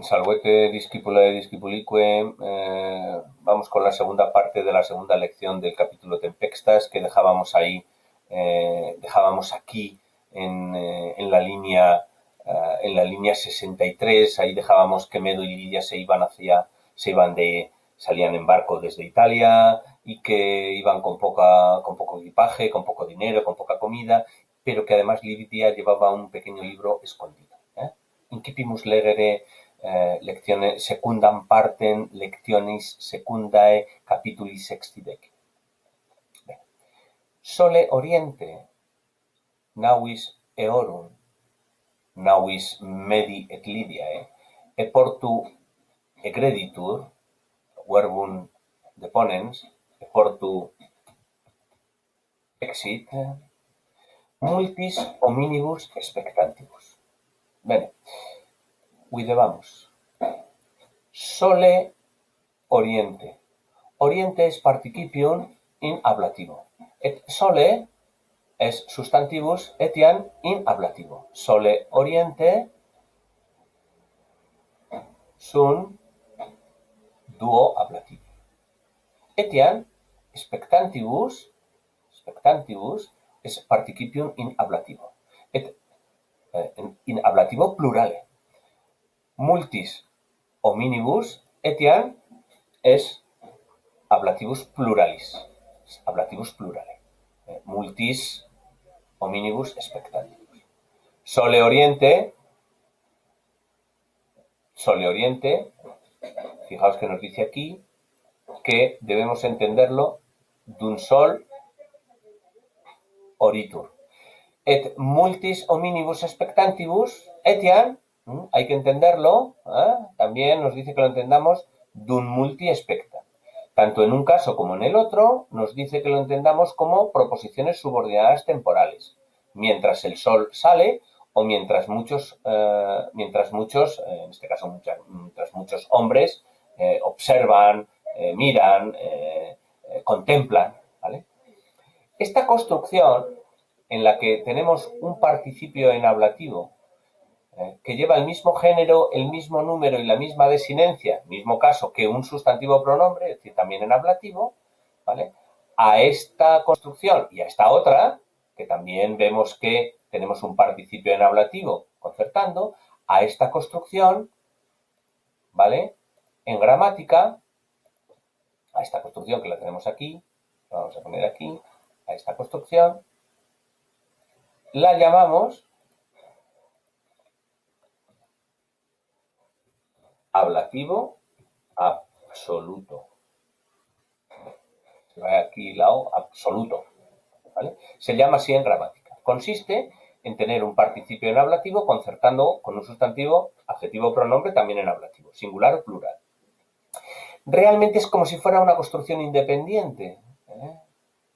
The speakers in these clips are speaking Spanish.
Salvete discipulae discipulique, vamos con la segunda parte de la segunda lección del capítulo Tempextas que dejábamos ahí, dejábamos aquí en la línea 63, ahí dejábamos que Medo y Lidia salían en barco desde Italia y que iban con poco equipaje, con poco dinero, con poca comida, pero que además Lidia llevaba un pequeño libro escondido. Incipimus legere lectiones secundam partem lectionis secundae capituli sextidec. Sole oriente navis eorum, navis medi et Lidiae, e portu egreditur, verbum deponens, e portu exit, multis hominibus expectantibus. Bene, videvamos. Sole oriente. Oriente es participium in ablativo. Et sole es substantivus etiam in ablativo. Sole oriente sunt duo ablativi. Etiam spectantibus es participium in ablativo. Et in ablativo plurale. Multis hominibus etiam es ablativus pluralis. Ablativus plurale. Multis hominibus expectantibus. Sole oriente, fijaos que nos dice aquí que debemos entenderlo d'un sol oritur. Et multis hominibus expectantibus etiam, hay que entenderlo, también nos dice que lo entendamos d'un multi expectant. Tanto en un caso como en el otro, nos dice que lo entendamos como proposiciones subordinadas temporales. Mientras el sol sale o mientras muchos, en este caso mientras muchos hombres observan, miran, contemplan, ¿vale? Esta construcción en la que tenemos un participio en ablativo que lleva el mismo género, el mismo número y la misma desinencia, mismo caso que un sustantivo pronombre, es decir, también en ablativo, ¿vale? A esta construcción y a esta otra, que también vemos que tenemos un participio en ablativo concertando, a esta construcción, ¿vale? En gramática, a esta construcción que la tenemos aquí, la vamos a poner aquí, a esta construcción, la llamamos ablativo absoluto. Se va aquí lado absoluto, ¿vale? Se llama así en gramática. Consiste en tener un participio en ablativo concertando con un sustantivo, adjetivo o pronombre también en ablativo, singular o plural. Realmente es como si fuera una construcción independiente.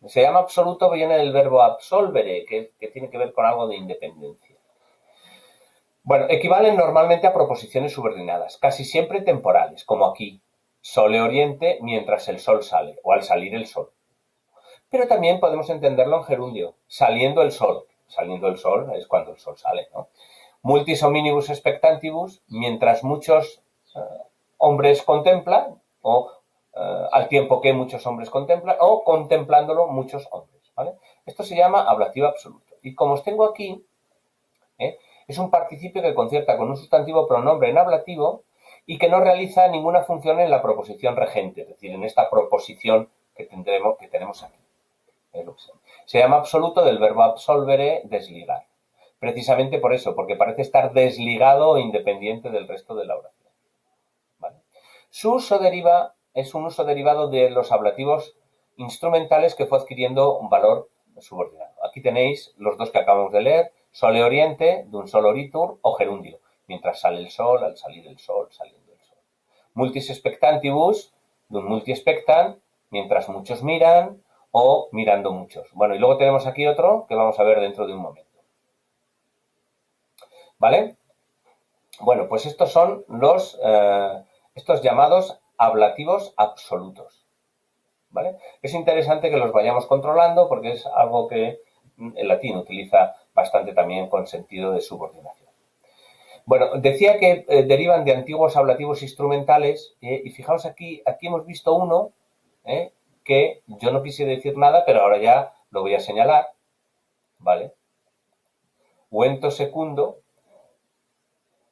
Se llama absoluto, viene del verbo absolvere, que tiene que ver con algo de independencia. Bueno, equivalen normalmente a proposiciones subordinadas, casi siempre temporales, como aquí. Sole oriente mientras el sol sale, o al salir el sol. Pero también podemos entenderlo en gerundio, saliendo el sol. Saliendo el sol es cuando el sol sale, ¿no? Multis hominibus expectantibus, mientras muchos hombres contemplan, o al tiempo que muchos hombres contemplan, o contemplándolo muchos hombres, ¿vale? Esto se llama ablativo absoluto. Y como os tengo aquí, es un participio que concierta con un sustantivo pronombre en ablativo y que no realiza ninguna función en la proposición regente, es decir, en esta proposición que tenemos aquí. Se llama absoluto del verbo absolvere, desligar. Precisamente por eso, porque parece estar desligado e independiente del resto de la oración. ¿Vale? Su uso es un uso derivado de los ablativos instrumentales que fue adquiriendo un valor subordinado. Aquí tenéis los dos que acabamos de leer, sole oriente, d'un sol oritur, o gerundio, mientras sale el sol, al salir el sol, saliendo el sol. Multis expectantibus, d'un multi expectant, mientras muchos miran, o mirando muchos. Bueno, y luego tenemos aquí otro que vamos a ver dentro de un momento. ¿Vale? Bueno, pues estos son estos llamados ablativos absolutos. ¿Vale? Es interesante que los vayamos controlando porque es algo que el latín utiliza bastante también con sentido de subordinación. Bueno, decía que derivan de antiguos ablativos instrumentales y fijaos aquí hemos visto uno que yo no quise decir nada, pero ahora ya lo voy a señalar, ¿vale? Uento secundo,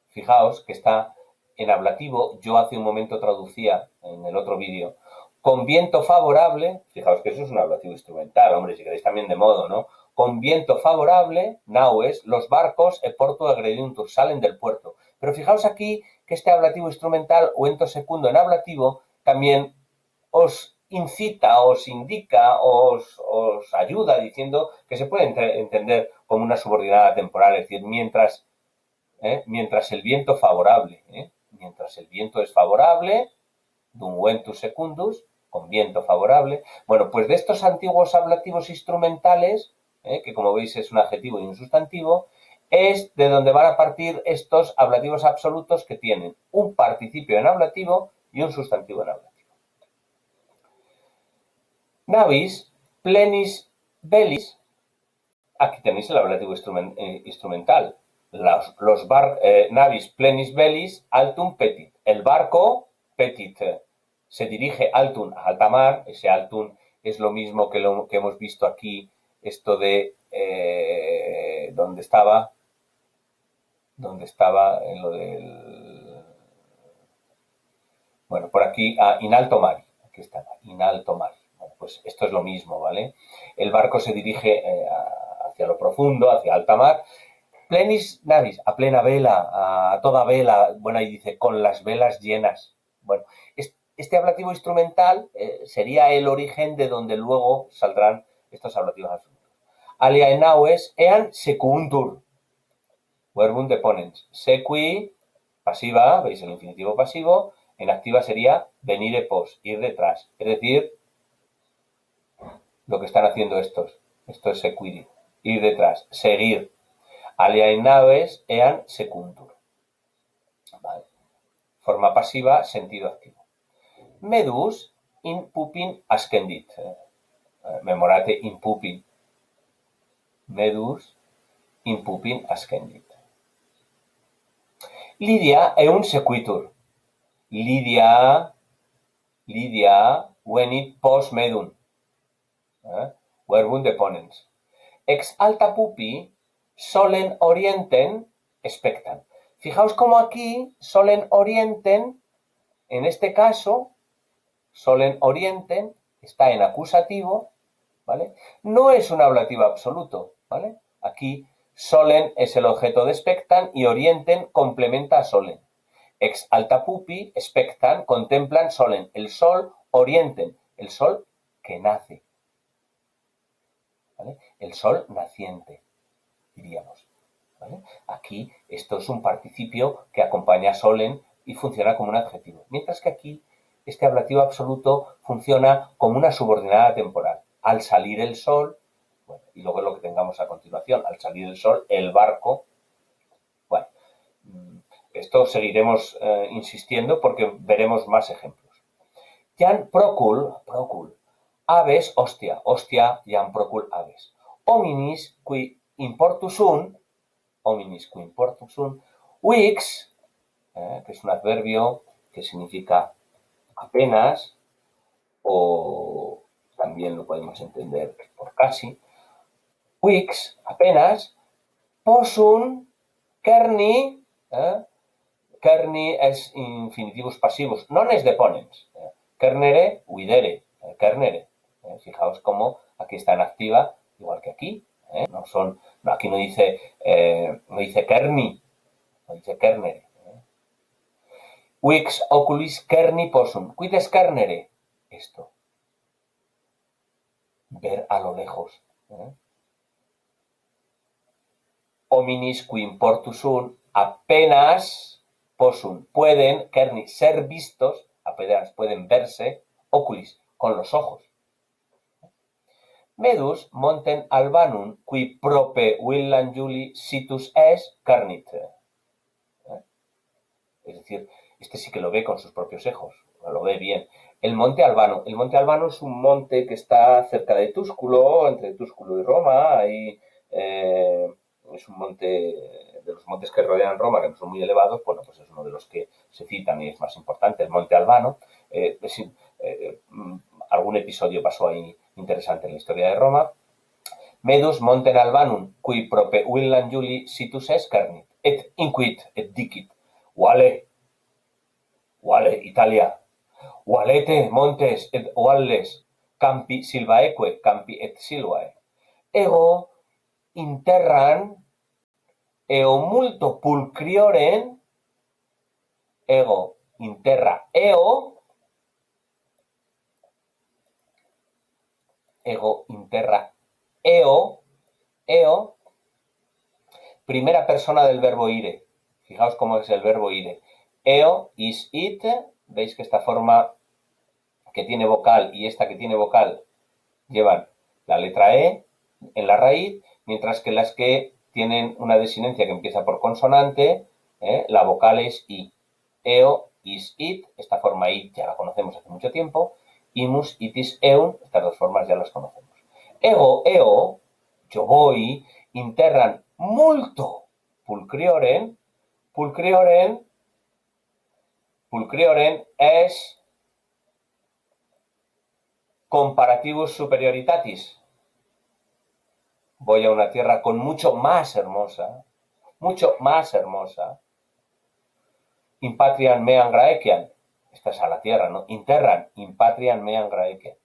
fijaos que está en ablativo, yo hace un momento traducía en el otro vídeo, con viento favorable, fijaos que eso es un ablativo instrumental, hombre, si queréis también de modo, ¿no? Con viento favorable, naues, los barcos e porto agrediuntur, salen del puerto. Pero fijaos aquí que este ablativo instrumental, uento secundo en ablativo, también os incita, os indica, os ayuda diciendo que se puede entender como una subordinada temporal, es decir, mientras el viento favorable, mientras el viento es favorable, dum ventus secundus, con viento favorable. Bueno, pues de estos antiguos ablativos instrumentales, que como veis es un adjetivo y un sustantivo, es de donde van a partir estos ablativos absolutos que tienen un participio en ablativo y un sustantivo en ablativo. Navis, plenis, velis, aquí tenéis el ablativo instrumental. Navis plenis velis altum petit. El barco petit se dirige altum a alta mar. Ese altum es lo mismo que lo que hemos visto aquí, esto de ¿dónde estaba en lo del... Bueno, por aquí, in alto mar. Aquí está, in alto mar. Bueno, pues esto es lo mismo, ¿vale? El barco se dirige hacia lo profundo, hacia alta mar. Plenis navis, a plena vela, a toda vela. Bueno, ahí dice, con las velas llenas. Bueno, este ablativo instrumental sería el origen de donde luego saldrán estos ablativos absolutos. Alia naues ean secuntur. Verbum deponens. Sequi, pasiva, veis el infinitivo pasivo. En activa sería venire pos, ir detrás. Es decir, lo que están haciendo estos. Esto es sequiri, ir detrás, seguir. Alia in naves ean secuntur. Vale. Forma pasiva, sentido activo. Medus in pupin ascendit. Memorate in pupin. Medus in pupin ascendit. Lydia è un sequitur. Lydia venit post medum. Verbum deponens. Ex alta pupi solen orienten expectan. Fijaos cómo aquí solen orienten, en este caso, solen orienten está en acusativo, ¿vale? No es un ablativo absoluto, ¿vale? Aquí solen es el objeto de expectan y orienten complementa a solen. Ex alta pupi, expectan, contemplan solen. El sol, orienten. El sol que nace. ¿Vale? El sol naciente, diríamos. ¿Vale? Aquí esto es un participio que acompaña a solen y funciona como un adjetivo. Mientras que aquí este ablativo absoluto funciona como una subordinada temporal. Al salir el sol, bueno, y luego lo que tengamos a continuación, al salir el sol, el barco. Bueno, esto seguiremos insistiendo porque veremos más ejemplos. Jan procul, aves, hostia, jan procul aves. Hominis qui importus sunt, wix, que es un adverbio que significa apenas, o también lo podemos entender por casi. Wix, apenas, possum, kerni, kerni es infinitivos pasivos, non es deponens. Kernere, huidere, kernere. Fijaos cómo aquí está en activa, igual que aquí. Aquí no dice kerni, no dice kernere. Vix oculis kerni possum. Quid es kernere? Esto. Ver a lo lejos. Hominis qui importus sunt, apenas possum, pueden, kerni, ser vistos, apenas pueden verse, oculis, con los ojos. Medus monten albanum, qui prope villan Juli situs es carnit. Es decir, este sí que lo ve con sus propios ojos, lo ve bien. El monte Albano. El monte Albano es un monte que está cerca de Túsculo, entre Túsculo y Roma. Ahí, es un monte de los montes que rodean Roma, que no son muy elevados, bueno, pues es uno de los que se citan y es más importante, el Monte Albano. Algún episodio pasó ahí interesante en la historia de Roma. Medus montem Albanum, qui prope Villam Juli situs escarnit, et inquit, et dicit, vale, Italia, valete montes et valles, campi silvaeque, campi et silvae. Ego interran eo multo pulcrioren, ego interra ego interra eo, primera persona del verbo ire. Fijaos cómo es el verbo ire. Eo, is, it. Veis que esta forma que tiene vocal y esta que tiene vocal llevan la letra E en la raíz, mientras que las que tienen una desinencia que empieza por consonante, la vocal es I. Eo, is, it. Esta forma it ya la conocemos hace mucho tiempo. Imus, itis, eum. Estas dos formas ya las conocemos. Ego, eo, yo voy, interran multo pulcrioren. Pulcrioren es comparativus superioritatis. Voy a una tierra con mucho más hermosa. In patriam meam graeciam. Esta es a la tierra, ¿no? Interran, in patriam meam graeciam.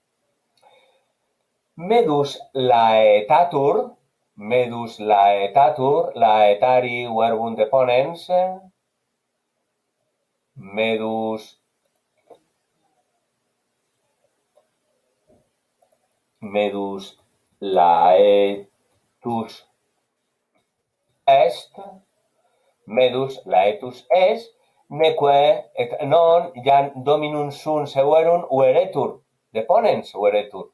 Medus laetatur, laetari verbum deponens, medus laetus est, neque et non jam dominum sum severum veretur, deponens veretur,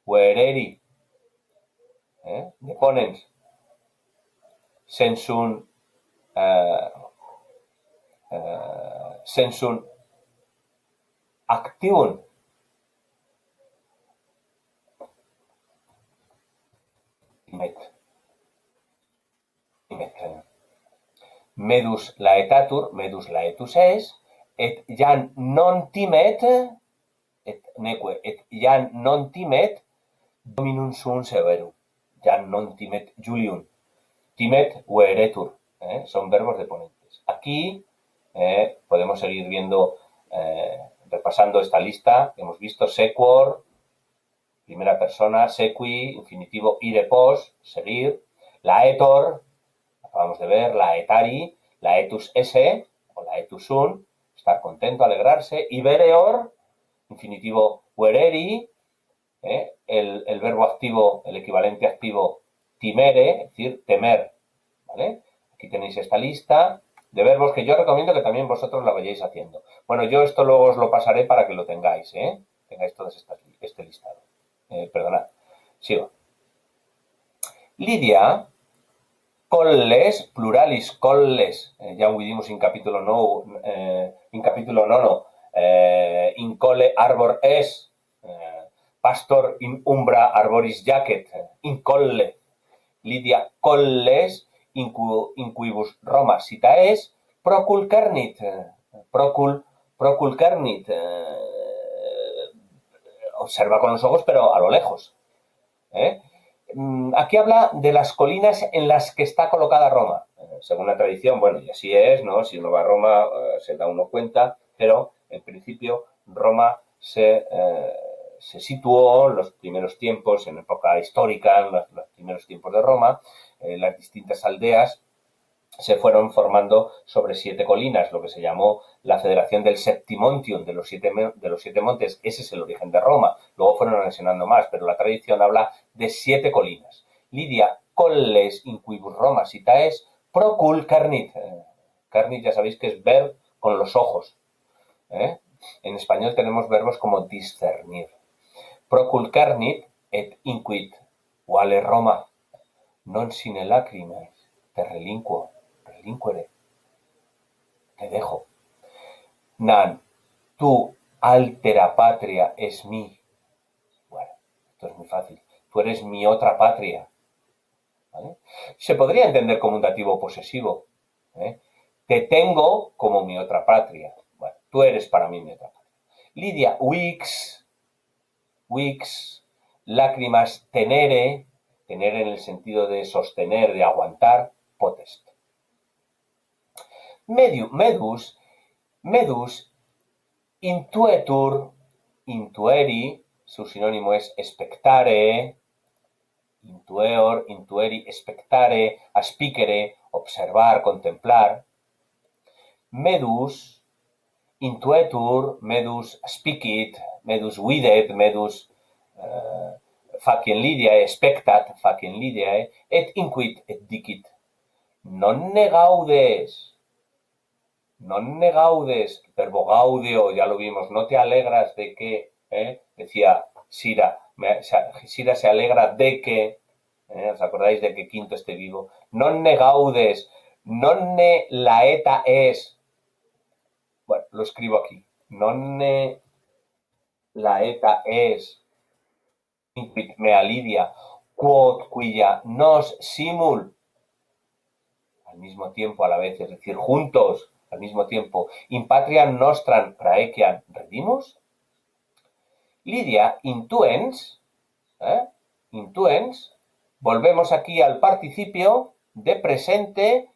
vereri, deponens, sensum activum. Medus laetatur, medus laetus es, et jam non timet, et neque, et jam non timet dominum sum severum. Jam non timet Julium. Timet veretur. Son verbos deponentes. Aquí podemos seguir viendo, repasando esta lista. Hemos visto sequor, primera persona, sequi, infinitivo ire pos, seguir, laetor, acabamos de ver, laetari, laetus esse, o laetus sum, estar contento, alegrarse, y vereor, infinitivo vereri, el verbo activo, el equivalente activo timere, es decir, temer, ¿vale? Aquí tenéis esta lista de verbos que yo recomiendo que también vosotros la vayáis haciendo. Bueno, yo esto luego os lo pasaré para que lo tengáis, tengáis todo este listado. Perdonad, sigo. Lidia, colles, pluralis colles, ya ho vimos en capítulo 9, in colle arbor es, pastor in umbra arboris jacet, in colle, Lidia colles, inquibus Roma cita es, procul cernit, observa con los ojos, pero a lo lejos. Aquí habla de las colinas en las que está colocada Roma. Según la tradición, bueno, y así es, ¿no? Si uno va a Roma se da uno cuenta, pero en principio Roma se situó en los primeros tiempos, en época histórica, en los primeros tiempos de Roma, las distintas aldeas se fueron formando sobre 7 colinas, lo que se llamó la Federación del Septimontium, de los siete montes. Ese es el origen de Roma. Luego fueron anexionando más, pero la tradición habla de 7 colinas. Lidia colles inquibus Roma cita es, procul cernit. Cernit ya sabéis que es ver con los ojos. En español tenemos verbos como discernir. Procul cernit et inquit, vale Roma, non sine lacrimas, te relinquere, te dejo. Nan, tu altera patria es mi. Bueno, esto es muy fácil. Tú eres mi otra patria. ¿vale? Se podría entender como un dativo posesivo. ¿eh? Te tengo como mi otra patria. Bueno, tú eres para mí mi otra patria. Lidia, wix, lágrimas, tenere, tener en el sentido de sostener, de aguantar, potest. Medus, intuetur, intueri, su sinónimo es expectare, intueor, intueri, expectare, aspicere, observar, contemplar. Medus, intuetur, medus spicit, medus videt, medus faciem Lydiae, spectat faciem Lydiae, et inquit et dicit. Non ne gaudes, verbo gaudio, ya lo vimos, no te alegras de que, decía Sira, Sira se alegra de que, ¿os acordáis de que Quinto esté vivo? Non ne gaudes, non ne laeta es, bueno, lo escribo aquí, non ne laeta es, inquit mea Lidia, quod quia nos simul, al mismo tiempo, a la vez, es decir, juntos, al mismo tiempo, in patriam nostram praeciam redimus, Lidia, intuens, intuens, volvemos aquí al participio de presente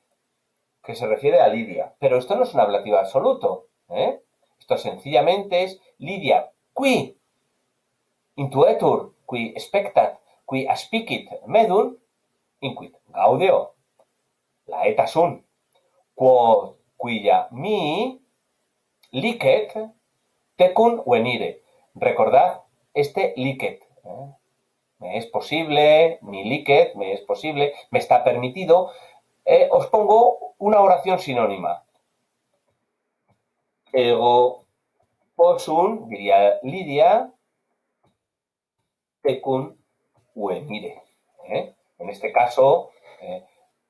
que se refiere a Lidia. Pero esto no es un ablativo absoluto. Esto sencillamente es Lidia, qui intuetur, qui spectat, qui aspicit medum, inquit gaudeo, laeta sunt, quod quia mi licet tecum venire. Recordad este licet. Me es posible, mi licet, me es posible, me está permitido. Os pongo una oración sinónima. Ego possum, diría Lidia, tecum venire. En este caso,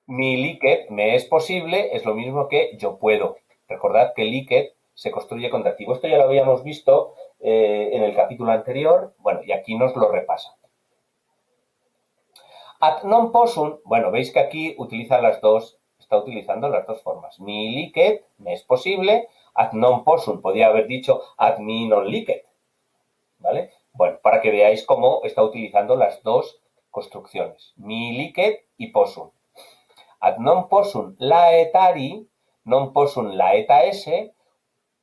mi licet, me es posible, es lo mismo que yo puedo. Recordad que licet se construye con dativo. Esto ya lo habíamos visto en el capítulo anterior, bueno, y aquí nos lo repasa. Ad non possum, bueno, veis que aquí utiliza está utilizando las dos formas. Mi licet, me es posible, ad non possum, podría haber dicho ad mi non licet, ¿vale? Bueno, para que veáis cómo está utilizando las dos construcciones, mi licet y possum. Ad non possum laetari, non possum laeta esse,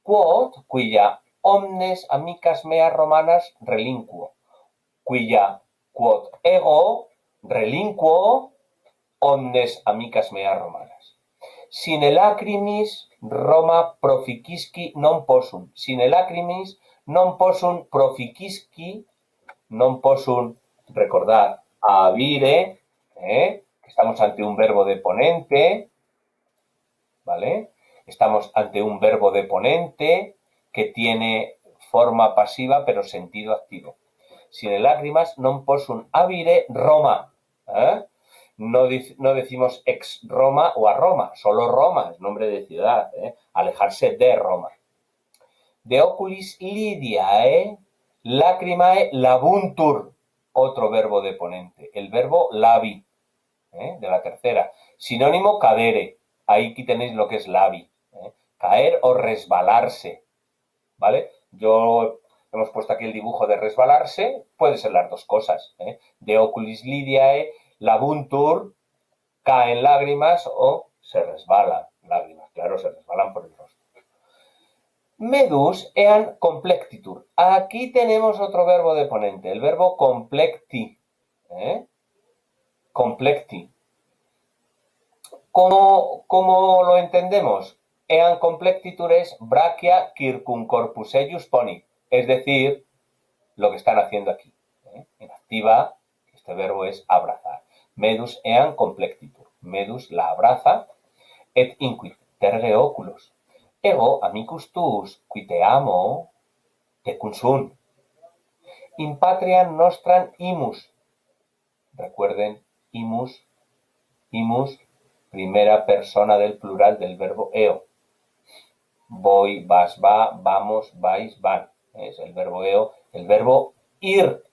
quod quia omnes amicas meas romanas relinquo, quia quod ego relinquo omnes amicas meas romanas. Sine lacrimis Roma proficisci non possum. Sine lacrimis non possum proficisci, non possum, recordad, avire, estamos ante un verbo de ponente, ¿vale? Estamos ante un verbo de ponente que tiene forma pasiva pero sentido activo. Sine lágrimas non possum avire Roma. No decimos ex Roma o a Roma, solo Roma es nombre de ciudad, alejarse de Roma. De oculis Lidiae, lacrimae labuntur, otro verbo de ponente, el verbo labi, de la tercera. Sinónimo cadere, ahí aquí tenéis lo que es labi, caer o resbalarse, ¿vale? Hemos puesto aquí el dibujo de resbalarse, puede ser las dos cosas, de oculis Lidiae, labuntur, caen lágrimas o se resbalan lágrimas, claro, se resbalan por el rostro. Medus ean complectitur. Aquí tenemos otro verbo de ponente, el verbo complecti. Complecti. ¿Cómo lo entendemos? Ean complectitur es brachia circum corpus eius ponit, es decir, lo que están haciendo aquí. En activa, este verbo es abrazar. Medus ean complectitur. Medus la abraza, et inquit terge oculos. Ego amicus tuus, qui te amo, tecum sunt. In patriam nostram imus. Recuerden, imus, primera persona del plural del verbo eo. Voy, vas, va, vamos, vais, van. Es el verbo eo, el verbo ir.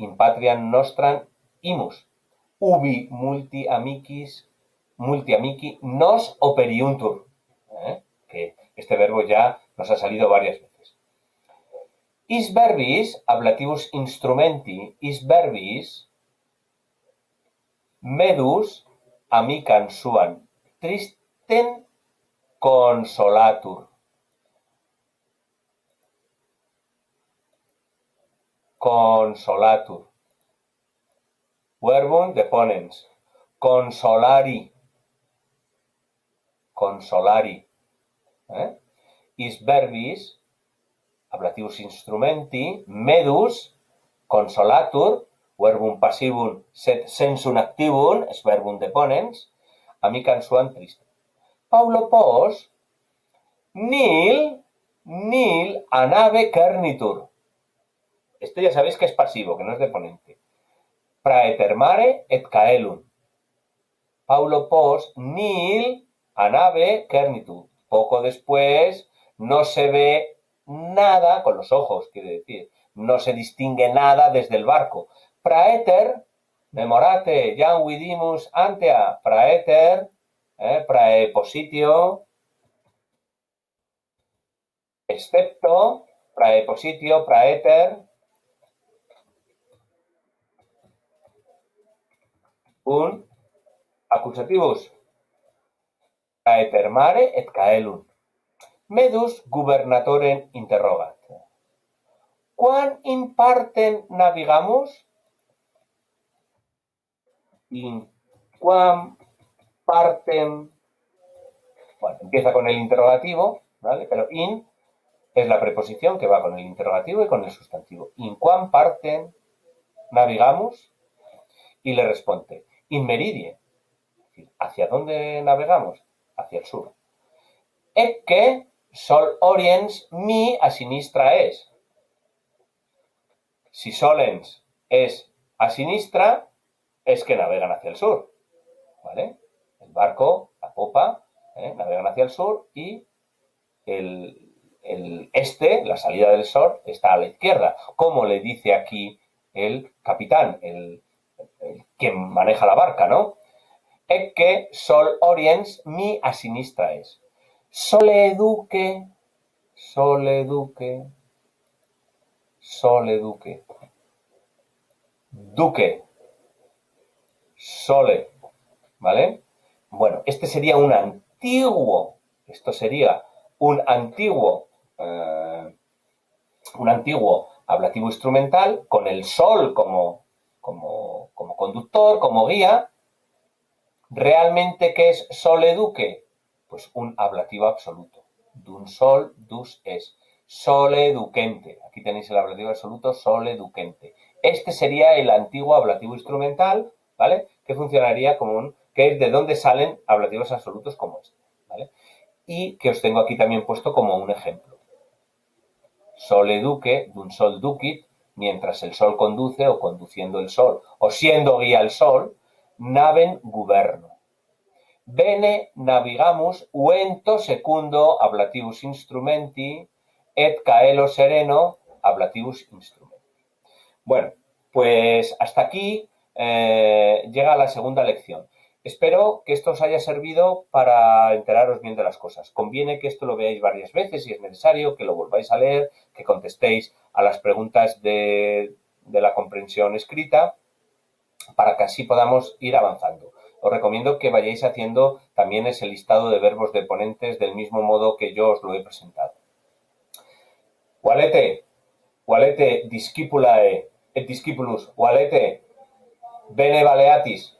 in patriam nostram imus, ubi multi amici nos operiuntur. Que este verbo ya nos ha salido varias veces. Is verbis, ablativus instrumenti, is verbis medus amicam suam tristen consolatur. Consolatur. Verbum deponens. Consolari. Consolari. Is verbis, ablativus instrumenti, medus, consolatur, verbum passivum sed sensum activum, es verbum deponens, amicam suam tristem. Paulo pos, nil anabe cernitur. Esto ya sabéis que es pasivo, que no es deponente. Praeter mare et caelum. Paulo pos, nil anabe cernitur. Poco después no se ve nada, con los ojos quiere decir, no se distingue nada desde el barco. Praeter, memorate, jam vidimus antea, praeter, praepositio, excepto, praepositio, praeter, un accusativus, praeter mare et caelum. Medus gubernatorem interrogat. Quam in partem navigamus? In quam partem... Bueno, empieza con el interrogativo, ¿vale? Pero in es la preposición que va con el interrogativo y con el sustantivo. In quam partem navigamus? Y le responde, in meridie. ¿Hacia dónde navegamos? Hacia el sur. Ecce sol oriens mi a sinistra es. Si solens es a sinistra, es que navegan hacia el sur, ¿vale? El barco, la popa, navegan hacia el sur y el este, la salida del sol, está a la izquierda, como le dice aquí el capitán, el quien maneja la barca, ¿no? Ecce sol oriens mi a sinistra es. Sole duque, duque, sole, ¿vale? Bueno, este sería un antiguo, un antiguo ablativo instrumental con el sol como conductor, como guía. ¿Realmente qué es sole duque? Pues un ablativo absoluto. Dun sol, dus es. Sole ducente. Aquí tenéis el ablativo absoluto, sole ducente. Este sería el antiguo ablativo instrumental, ¿vale? Que funcionaría como que es de donde salen ablativos absolutos como este, ¿vale? Y que os tengo aquí también puesto como un ejemplo. Sole duque, dun sol ducit, mientras el sol conduce o conduciendo el sol o siendo guía el sol, naven guberno. Bene navigamus uento secundo ablativus instrumenti et caelo sereno ablativus instrumenti. Bueno, pues hasta aquí llega la segunda lección. Espero que esto os haya servido para enteraros bien de las cosas. Conviene que esto lo veáis varias veces si es necesario, que lo volváis a leer, que contestéis a las preguntas de la comprensión escrita, para que así podamos ir avanzando. Os recomiendo que vayáis haciendo también ese listado de verbos deponentes del mismo modo que yo os lo he presentado. Valete discipulae et discipulus, valete bene valeatis.